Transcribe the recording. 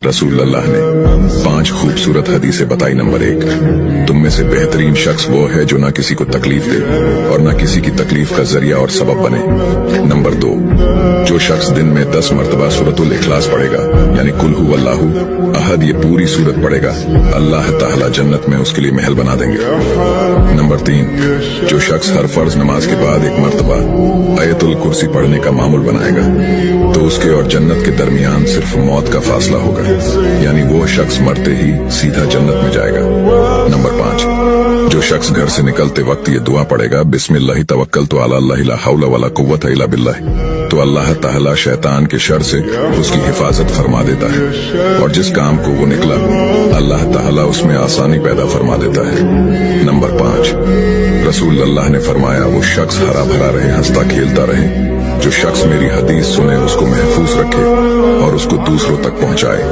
रसूल अल्लाह ने 5 खूबसूरत हदीसें बताई। नंबर 1, तुम में से बेहतरीन शख्स वो है जो ना किसी को तकलीफ दे और ना किसी की तकलीफ का जरिया और सबब बने। नंबर 2, जो शख्स दिन में 10 मरतबा सूरतुल इखलास पढ़ेगा, यानी कुल हु अल्लाहु अहद, ये पूरी सूरत पढ़ेगा, अल्लाह ताला जन्नत में उसके लिए महल बना देंगे। नंबर 3, जो शख्स हर फर्ज नमाज के बाद 1 मरतबा आयतुल कुर्सी पढ़ने का मामूल बनाएगा, तो उसके और जन्नत के दरमियान सिर्फ मौत का फासला होगा, यानी वो शख्स मरते ही सीधा जन्नत में जाएगा। नंबर 5, जो शख्स घर से निकलते वक्त ये दुआ पढ़ेगा, बिस्मिल्लाहि तवक्कलतु अला अल्लाह ला हौला वला कुव्वता इल्ला बिल्लाह, तो अल्लाह ताला शैतान के शर से उसकी हिफाजत फरमा देता है और जिस काम को वो निकला अल्लाह ताला उसमें आसानी पैदा फरमा देता है। नंबर 5, रसूल अल्लाह ने फरमाया, वो शख्स हरा भरा रहे, हंसता खेलता रहे। जो शख्स मेरी हदीस सुने, उसको महफूज रखे और उसको दूसरों तक पहुंचाए।